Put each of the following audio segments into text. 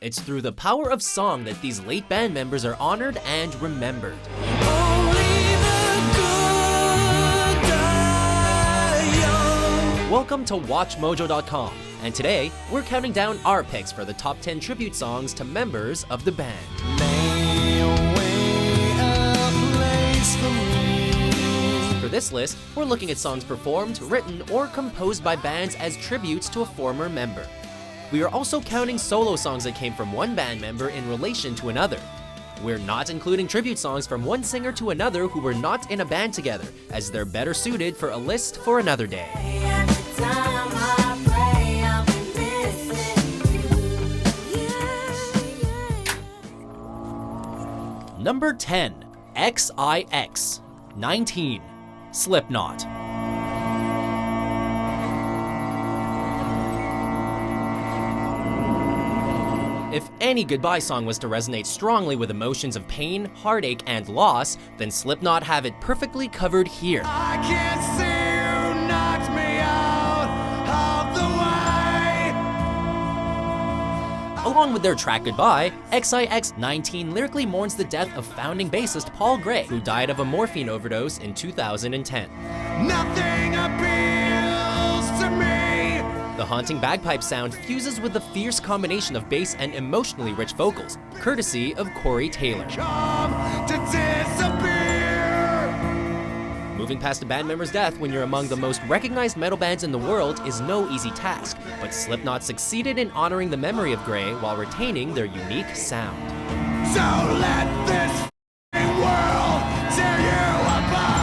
It's through the power of song that these late band members are honored and remembered. Welcome to WatchMojo.com, and today we're counting down our picks for the top 10 tribute songs to members of the band. For this list, we're looking at songs performed, written, or composed by bands as tributes to a former member. We are also counting solo songs that came from one band member in relation to another. We're not including tribute songs from one singer to another who were not in a band together, as they're better suited for a list for another day. Number 10, XIX, 19, Slipknot. If any goodbye song was to resonate strongly with emotions of pain, heartache, and loss, then Slipknot have it perfectly covered here. I can't see you knocked me out of the way. Along with their track Goodbye, XIX-19 lyrically mourns the death of founding bassist Paul Gray, who died of a morphine overdose in 2010. Nothing appeals to me. The haunting bagpipe sound fuses with the fierce combination of bass and emotionally rich vocals, courtesy of Corey Taylor. Come to disappear. Moving past a band member's death when you're among the most recognized metal bands in the world is no easy task, but Slipknot succeeded in honoring the memory of Gray while retaining their unique sound. So let this world tear you apart.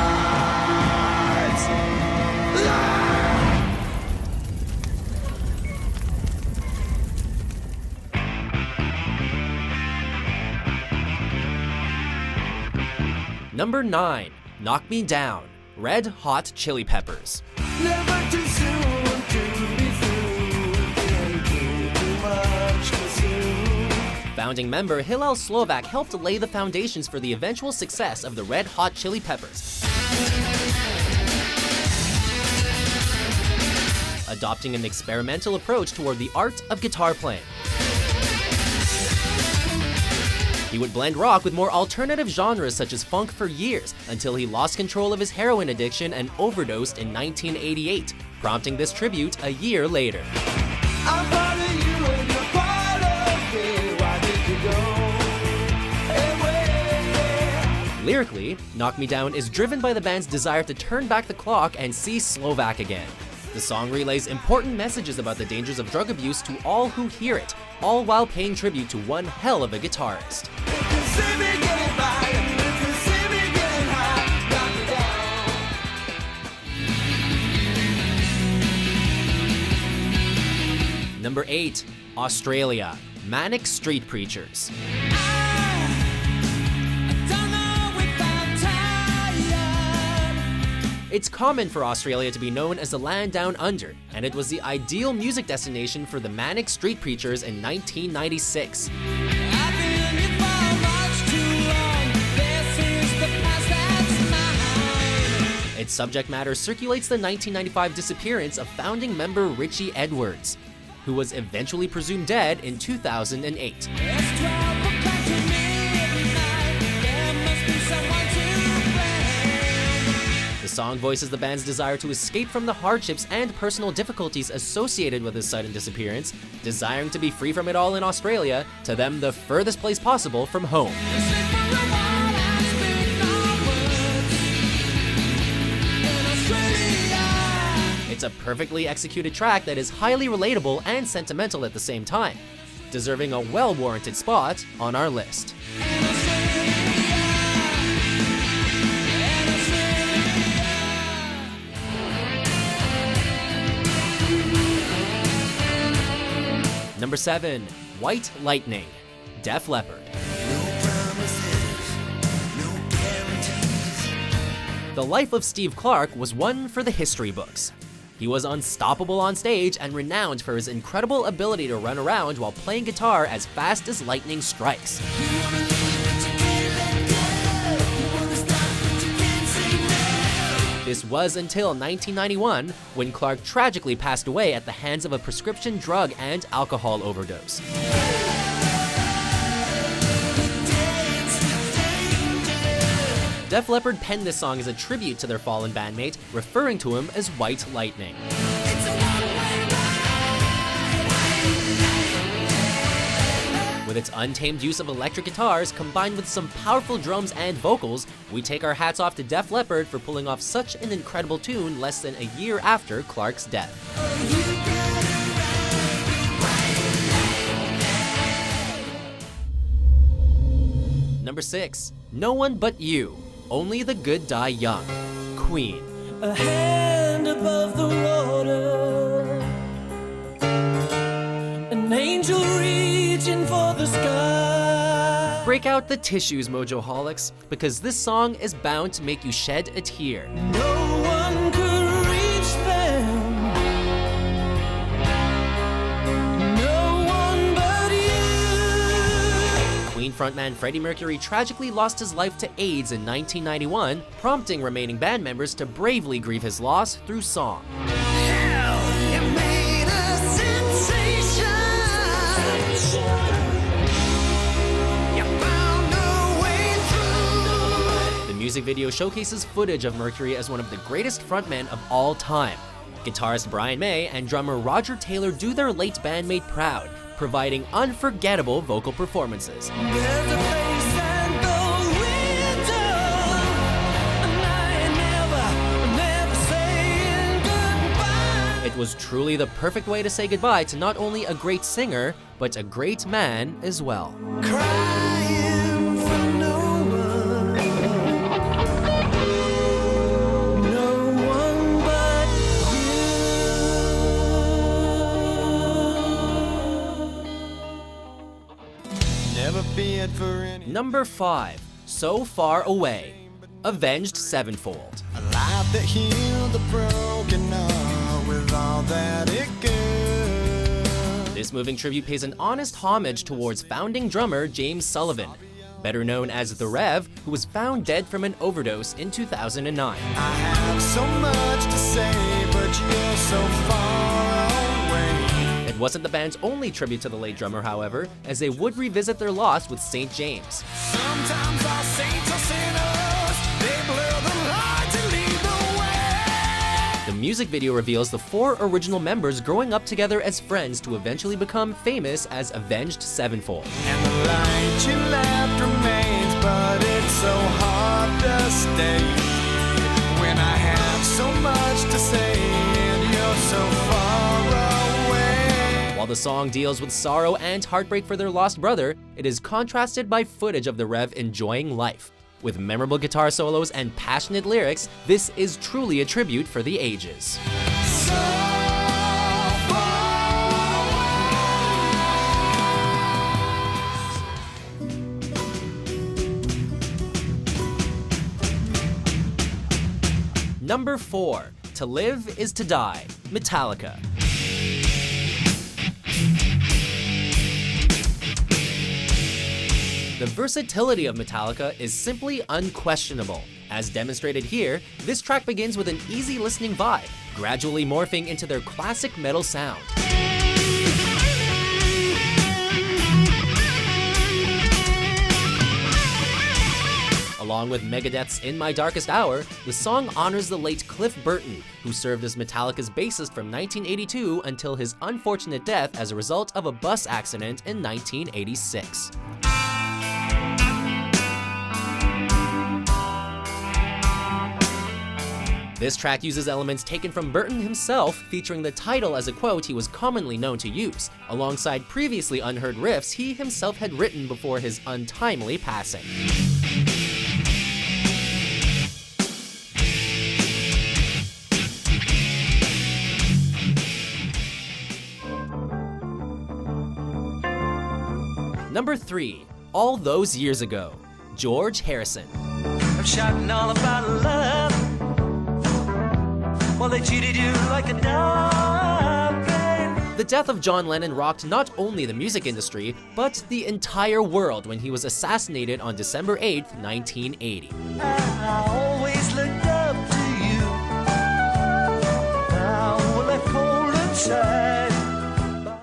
Number 9, Knock Me Down, Red Hot Chili Peppers. Never too soon to be through. Can't do too much to soon. Founding member Hillel Slovak helped lay the foundations for the eventual success of the Red Hot Chili Peppers, adopting an experimental approach toward the art of guitar playing. He would blend rock with more alternative genres such as funk for years, until he lost control of his heroin addiction and overdosed in 1988, prompting this tribute a year later. I'm part of you and you're part of me. Why did you go away? Lyrically, Knock Me Down is driven by the band's desire to turn back the clock and see Slovak again. The song relays important messages about the dangers of drug abuse to all who hear it, all while paying tribute to one hell of a guitarist. If you see me getting by, if you see me getting high, knock me down. Number 8, Australia, Manic Street Preachers. It's common for Australia to be known as the land down under, and it was the ideal music destination for the Manic Street Preachers in 1996. Its subject matter circulates the 1995 disappearance of founding member Richie Edwards, who was eventually presumed dead in 2008. The song voices the band's desire to escape from the hardships and personal difficulties associated with his sudden disappearance, desiring to be free from it all in Australia, to them the furthest place possible from home. It's a perfectly executed track that is highly relatable and sentimental at the same time, deserving a well-warranted spot on our list. Number 7, White Lightning, Def Leppard. The life of Steve Clark was one for the history books. He was unstoppable on stage and renowned for his incredible ability to run around while playing guitar as fast as lightning strikes. This was until 1991, when Clark tragically passed away at the hands of a prescription drug and alcohol overdose. Def Leppard penned this song as a tribute to their fallen bandmate, referring to him as White Lightning. With its untamed use of electric guitars combined with some powerful drums and vocals, we take our hats off to Def Leppard for pulling off such an incredible tune less than a year after Clark's death. Number 6. No One But You. Only the Good Die Young. Queen. A hand above the water, an angel reaching for the sky. Break out the tissues, Mojoholics, because this song is bound to make you shed a tear. No one could reach them. No one but you. Queen frontman Freddie Mercury tragically lost his life to AIDS in 1991, prompting remaining band members to bravely grieve his loss through song. Hell, you made a sensation. You found a way through. The music video showcases footage of Mercury as one of the greatest frontmen of all time. Guitarist Brian May and drummer Roger Taylor do their late bandmate proud, providing unforgettable vocal performances. There's a face and the window, and I ain't never saying goodbye. It was truly the perfect way to say goodbye to not only a great singer, but a great man as well. Crying for no one, no one but you. Never feared for any. Number 5. So Far Away. Avenged Sevenfold. A life that healed the broken heart with all that it could. This moving tribute pays an honest homage towards founding drummer James Sullivan, better known as The Rev, who was found dead from an overdose in 2009. I have so much to say, but you're so far away. It wasn't the band's only tribute to the late drummer, however, as they would revisit their loss with St. James. Sometimes our saints are sinners. They blur the light to lead the way. The music video reveals the 4 original members growing up together as friends to eventually become famous as Avenged Sevenfold. And the light you left remains, but it's so hard to stay when I have so much to say and you're so far away. While the song deals with sorrow and heartbreak for their lost brother, it is contrasted by footage of the Rev enjoying life. With memorable guitar solos and passionate lyrics, this is truly a tribute for the ages. So Number 4. To Live Is to Die. Metallica. The versatility of Metallica is simply unquestionable. As demonstrated here, this track begins with an easy listening vibe, gradually morphing into their classic metal sound. Along with Megadeth's In My Darkest Hour, the song honors the late Cliff Burton, who served as Metallica's bassist from 1982 until his unfortunate death as a result of a bus accident in 1986. This track uses elements taken from Burton himself, featuring the title as a quote he was commonly known to use, alongside previously unheard riffs he himself had written before his untimely passing. Number 3. All Those Years Ago. George Harrison. I'm shouting all about love. Well, they treated you like a dog. The death of John Lennon rocked not only the music industry, but the entire world when he was assassinated on December 8, 1980. I always looked up to you. Now we're left cold inside.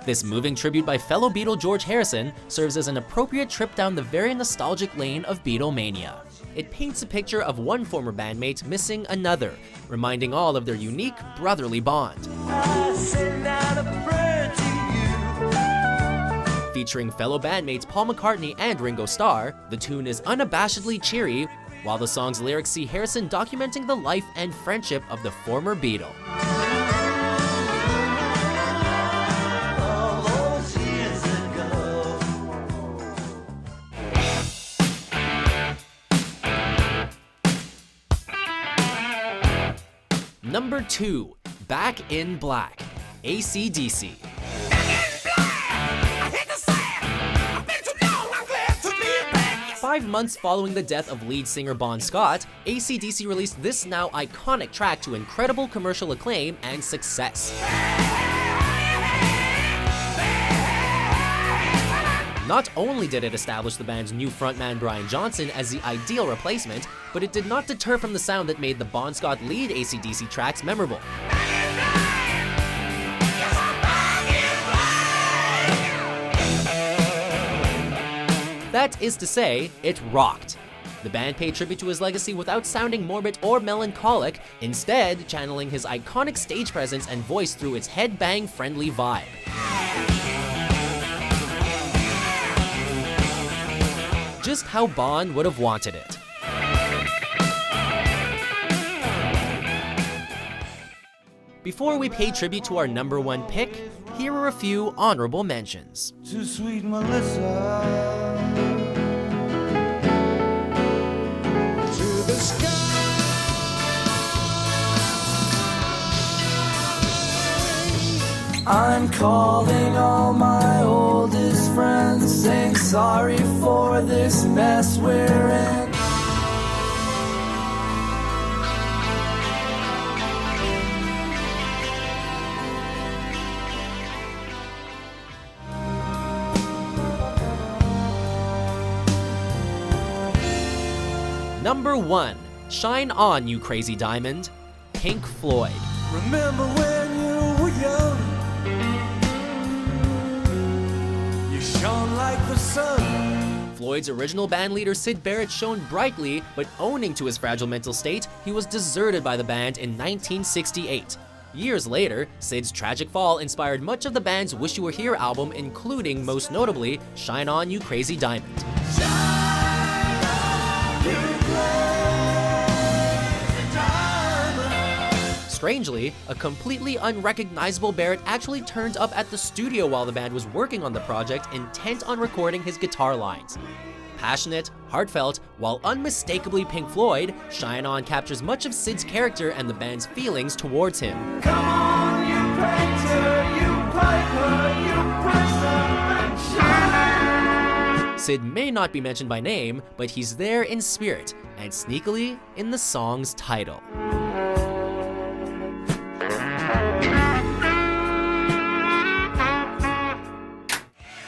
This moving tribute by fellow Beatle George Harrison serves as an appropriate trip down the very nostalgic lane of Beatlemania. It paints a picture of one former bandmate missing another, reminding all of their unique brotherly bond. Featuring fellow bandmates Paul McCartney and Ringo Starr, the tune is unabashedly cheery, while the song's lyrics see Harrison documenting the life and friendship of the former Beatle. Number 2, Back in Black, AC/DC. 5 months following the death of lead singer Bon Scott, AC/DC released this now iconic track to incredible commercial acclaim and success. Not only did it establish the band's new frontman Brian Johnson as the ideal replacement, but it did not deter from the sound that made the Bon Scott lead AC/DC tracks memorable. That is to say, it rocked. The band paid tribute to his legacy without sounding morbid or melancholic, instead channeling his iconic stage presence and voice through its headbang-friendly vibe. Just how Bon would have wanted it. Before we pay tribute to our number 1 pick, here are a few honorable mentions. To sweet Melissa, to the sky. I'm calling all my oldest friends, saying sorry for this mess we're in. Number 1, Shine On You Crazy Diamond, Pink Floyd. Remember when you were young, you shone like the sun. Floyd's original bandleader Syd Barrett shone brightly, but owning to his fragile mental state, he was deserted by the band in 1968. Years later, Syd's tragic fall inspired much of the band's Wish You Were Here album, including, most notably, Shine On You Crazy Diamond. Strangely, a completely unrecognizable Barrett actually turned up at the studio while the band was working on the project, intent on recording his guitar lines. Passionate, heartfelt, while unmistakably Pink Floyd, Shine On captures much of Syd's character and the band's feelings towards him. Come on, you painter, you piper, you presser, and shine. Syd may not be mentioned by name, but he's there in spirit, and sneakily in the song's title.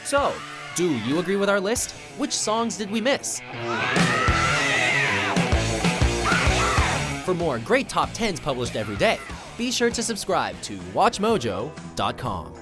So, do you agree with our list? Which songs did we miss? For more great top 10s published every day, be sure to subscribe to WatchMojo.com.